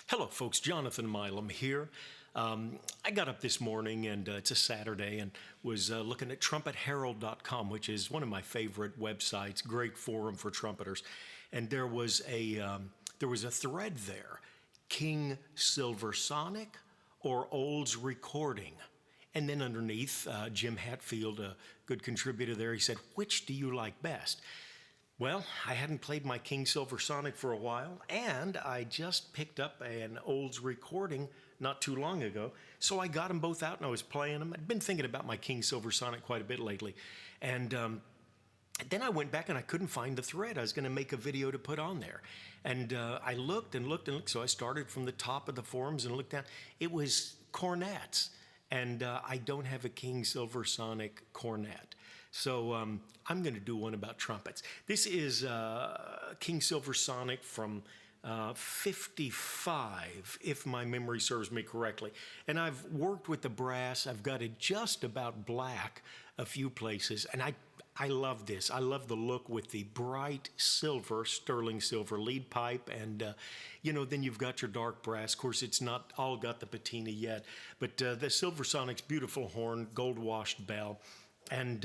Hello, folks. Jonathan Milam here. I got up this morning, and it's a Saturday, and was looking at trumpetherald.com, which is one of my favorite websites. Great forum for trumpeters. And there was a thread there: King Silversonic or Olds Recording. And then underneath, Jim Hatfield, a good contributor there, he said, "Which do you like best?" Well, I hadn't played my King Silversonic for a while, and I just picked up an Olds recording not too long ago, so I got them both out and I was playing them. I'd been thinking about my King Silversonic quite a bit lately, and then I went back and I couldn't find the thread. I was going to make a video to put on there, and I looked and looked and looked, so I started from the top of the forums and looked down. It was cornets, and I don't have a King Silversonic cornet. So I'm going to do one about trumpets. This is King Silversonic from 55, if my memory serves me correctly. And I've worked with the brass. I've got it just about black a few places. And I love this. I love the look with the bright silver, sterling silver lead pipe. And, then you've got your dark brass. Of course, it's not all got the patina yet. But the Silversonic's beautiful horn, gold-washed bell. And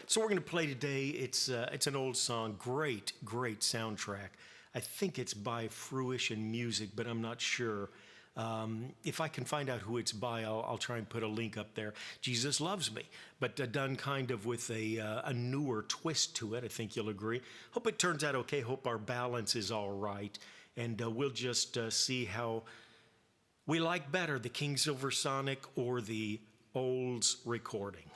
so we're going to play today. It's an old song, great soundtrack. I think it's by Fruition Music, but I'm not sure. If I can find out who it's by, I'll try and put a link up there. Jesus Loves Me, but done kind of with a newer twist to it. I think you'll agree. Hope it turns out okay. Hope our balance is all right, and we'll just see how we like better, the King Silversonic or the Olds recording.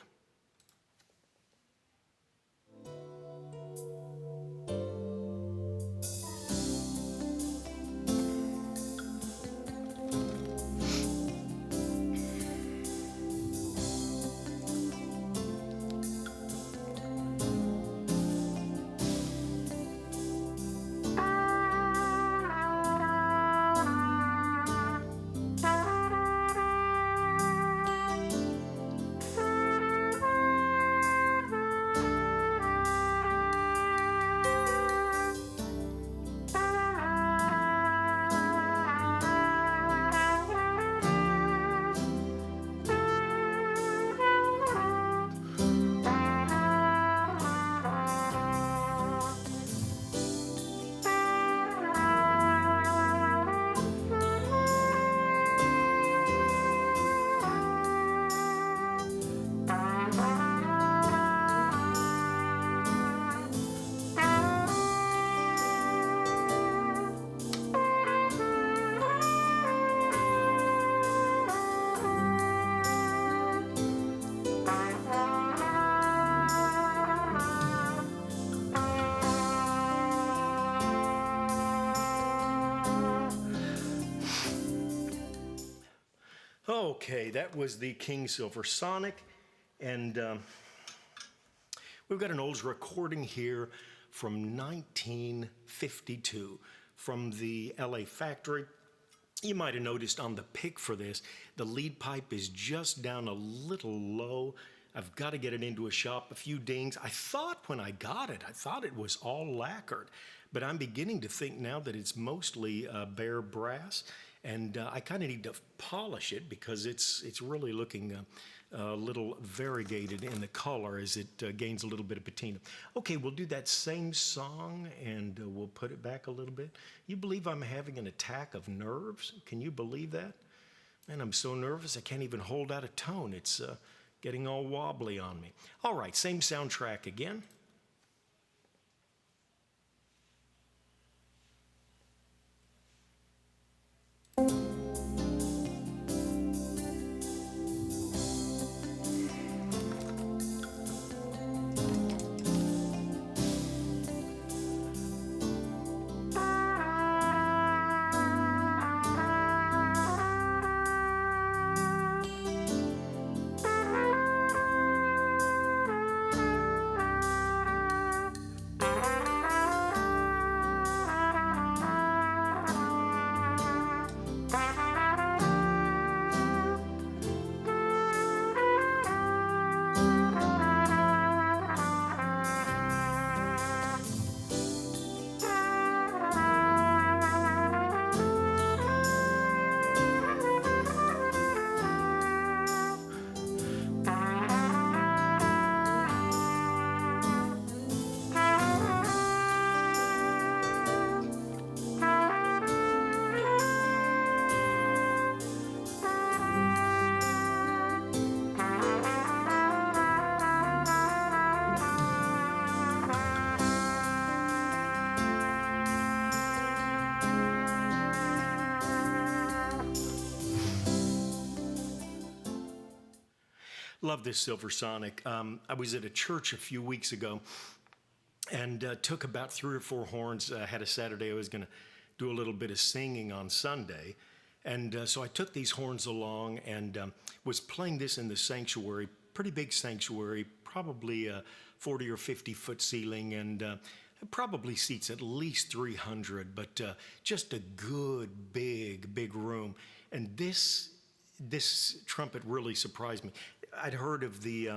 Okay, that was the King Silversonic, and we've got an Olds recording here from 1952 from the LA factory. You might have noticed on the pick for this, the lead pipe is just down a little low. I've got to get it into a shop, a few dings. I thought when I got it, it was all lacquered, but I'm beginning to think now that it's mostly bare brass. And I kind of need to polish it because it's really looking a little variegated in the color as it gains a little bit of patina. Okay, we'll do that same song and we'll put it back a little bit. You believe I'm having an attack of nerves? Can you believe that? Man, I'm so nervous I can't even hold out a tone. It's getting all wobbly on me. All right, same soundtrack again. Love this Silversonic. I was at a church a few weeks ago and took about 3 or 4 horns. Had a Saturday I was going to do a little bit of singing on Sunday. And so I took these horns along and was playing this in the sanctuary, pretty big sanctuary, probably a 40 or 50 foot ceiling, and it probably seats at least 300, but just a good, big room. And this trumpet really surprised me. I'd heard of the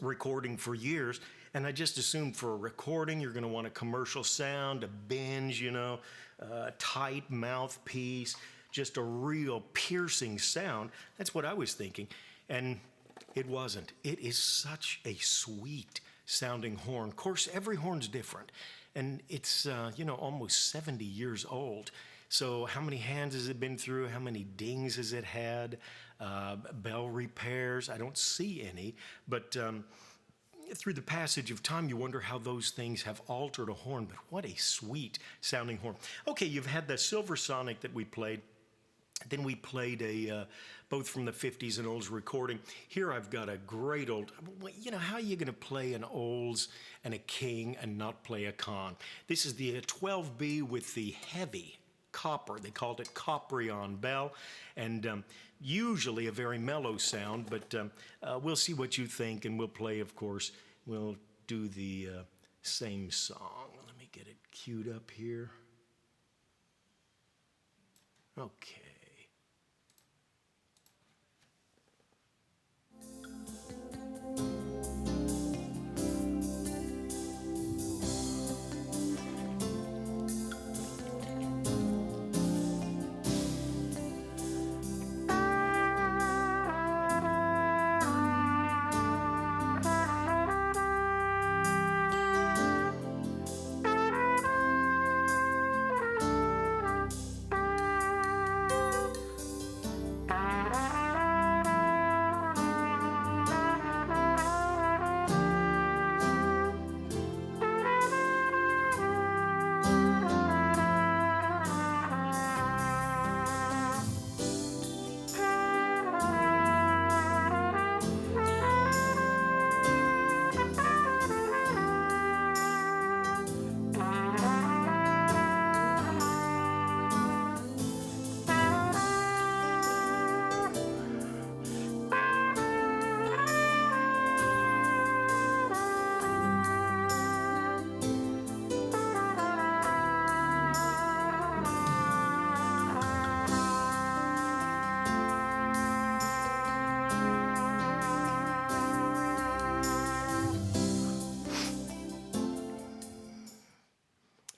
recording for years, and I just assumed for a recording you're going to want a commercial sound, a Benge, a tight mouthpiece, just a real piercing sound. That's what I was thinking, and it wasn't. It is such a sweet sounding horn. Of course, every horn's different, and it's almost 70 years old. So how many hands has it been through? How many dings has it had? Bell repairs? I don't see any, but through the passage of time, you wonder how those things have altered a horn, but what a sweet sounding horn. Okay, you've had the Silversonic that we played. Then we played both from the 50s and olds recording. Here I've got a great old, how are you going to play an olds and a king and not play a Conn? This is the 12B with the heavy copper. They called it Coprion bell, and usually a very mellow sound, but we'll see what you think, and we'll play, of course. We'll do the same song. Let me get it queued up here. Okay.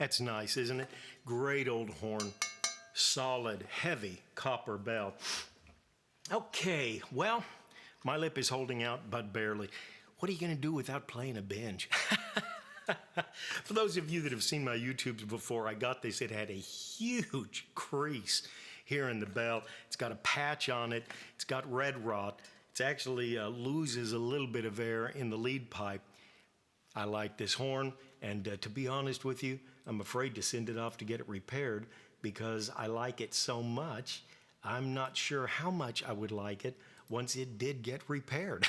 That's nice, isn't it? Great old horn, solid, heavy copper bell. Okay, well, my lip is holding out, but barely. What are you going to do without playing a Benge? For those of you that have seen my YouTubes before, I got this. It had a huge crease here in the bell. It's got a patch on it. It's got red rot. It actually loses a little bit of air in the lead pipe. I like this horn, and to be honest with you, I'm afraid to send it off to get it repaired because I like it so much. I'm not sure how much I would like it once it did get repaired.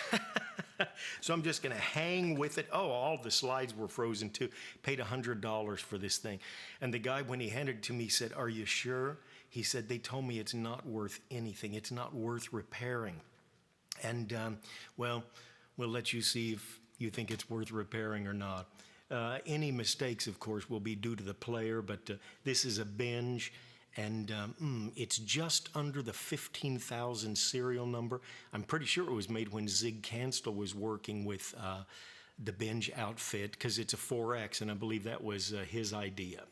So I'm just going to hang with it. Oh, all the slides were frozen too. Paid $100 for this thing. And the guy, when he handed it to me, said, "Are you sure?" He said, "They told me it's not worth anything. It's not worth repairing." And, well, we'll let you see if you think it's worth repairing or not. Any mistakes, of course, will be due to the player, but this is a Benge, and it's just under the 15,000 serial number. I'm pretty sure it was made when Zig Canstel was working with the Benge outfit, because it's a 4X, and I believe that was his idea.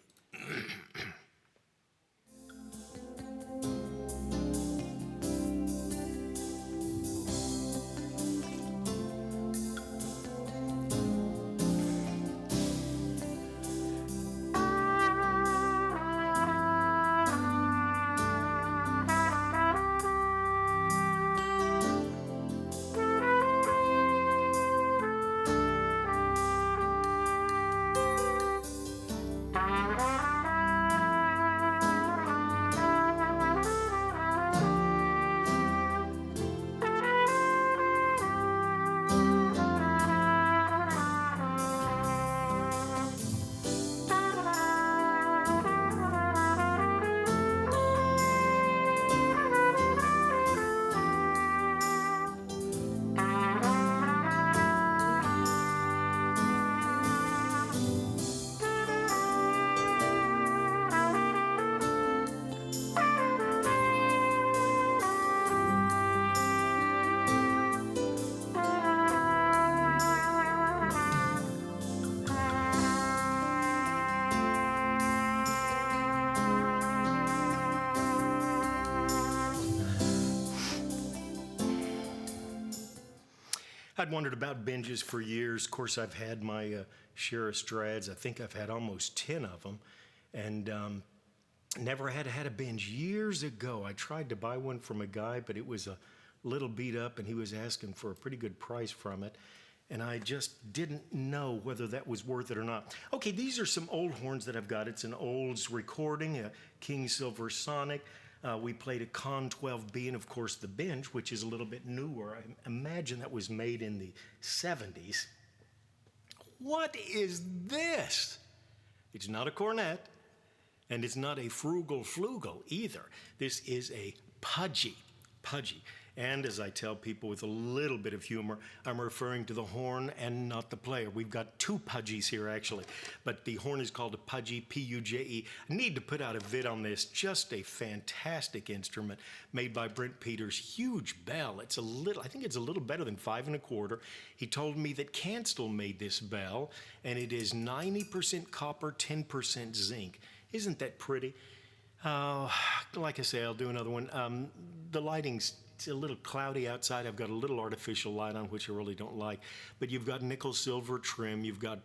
I'd wondered about Benges for years. Of course, I've had my share of Strads. I think I've had almost 10 of them, and never had a Benge. Years ago, I tried to buy one from a guy, but it was a little beat up, and he was asking for a pretty good price from it, and I just didn't know whether that was worth it or not. Okay, these are some old horns that I've got. It's an Olds recording, a King Silversonic. We played a Conn 12B, and of course the Benge, which is a little bit newer. I imagine that was made in the 70s. What is this? It's not a cornet, and it's not a frugal flugel either. This is a Pudgy. And as I tell people with a little bit of humor, I'm referring to the horn and not the player. We've got two Pudgies here, actually, but the horn is called a Pudgy, P-U-J-E. I need to put out a vid on this. Just a fantastic instrument made by Brent Peters. Huge bell. It's a little, I think it's a little better than 5 1/4. He told me that Canstel made this bell, and it is 90% copper, 10% zinc. Isn't that pretty? Like I say, I'll do another one. The lighting's it's a little cloudy outside. I've got a little artificial light on, which I really don't like. But you've got nickel silver trim. You've got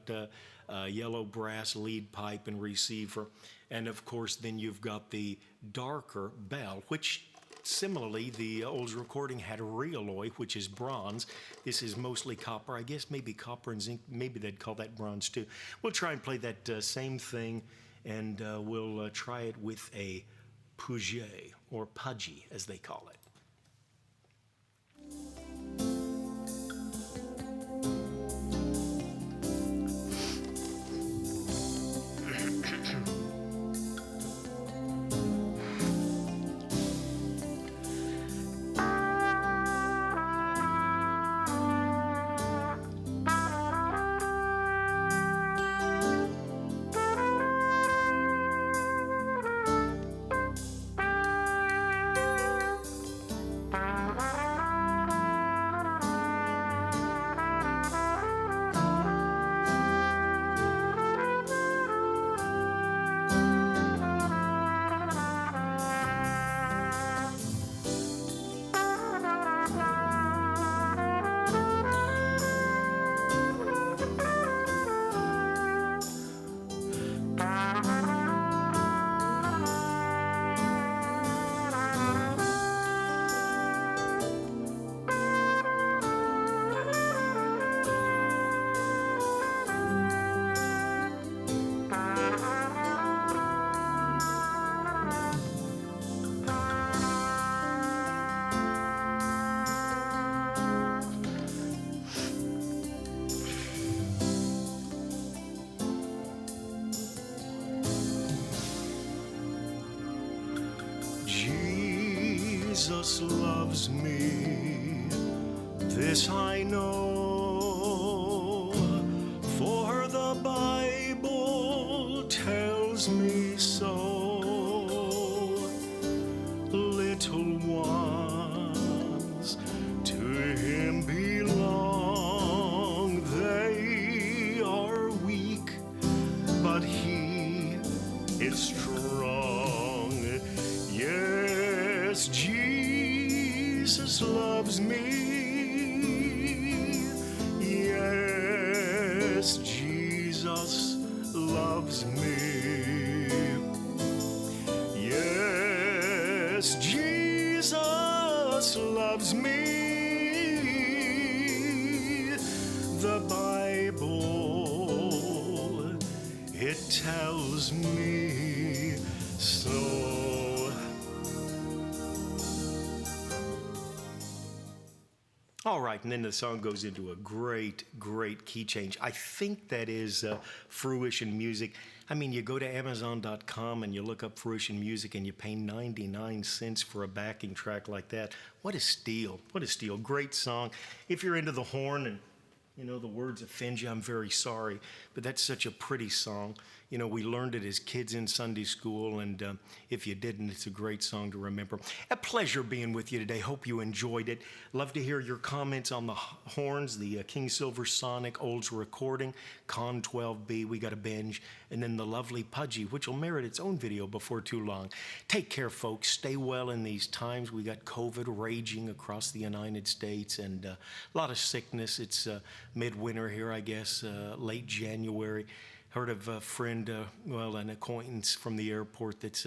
yellow brass lead pipe and receiver. And of course, then you've got the darker bell, which similarly, the Olds recording had a realloy, which is bronze. This is mostly copper. I guess maybe copper and zinc. Maybe they'd call that bronze too. We'll try and play that same thing, and we'll try it with a Puje, or Pudgy, as they call it. Jesus loves me, this I know, for the Bible tells me so. Little ones to him belong, they are weak, but he is strong. Yes, Jesus loves me. Yes, Jesus loves me. Yes, Jesus loves me. The Bible, it tells me so. All right, and then the song goes into a great, great key change. I think that is Fruition Music. I mean, you go to Amazon.com and you look up Fruition Music and you pay 99 cents for a backing track like that. What a steal. What a steal. Great song. If you're into the horn and, you know, the words offend you, I'm very sorry. But that's such a pretty song. You know, we learned it as kids in Sunday school, and if you didn't, it's a great song to remember. A pleasure being with you today. Hope you enjoyed it. Love to hear your comments on the horns, the King Silversonic Olds recording, Conn 12B, we got a Benge, and then the lovely Pudgy, which will merit its own video before too long. Take care, folks. Stay well in these times. We got COVID raging across the United States, and a lot of sickness. It's midwinter here, I guess, late January. Heard of a friend, an acquaintance from the airport that's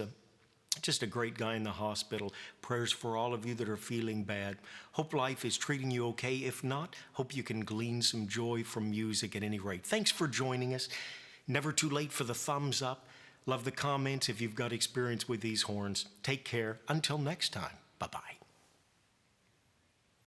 just a great guy in the hospital. Prayers for all of you that are feeling bad. Hope life is treating you okay. If not, hope you can glean some joy from music at any rate. Thanks for joining us. Never too late for the thumbs up. Love the comments if you've got experience with these horns. Take care. Until next time. Bye-bye.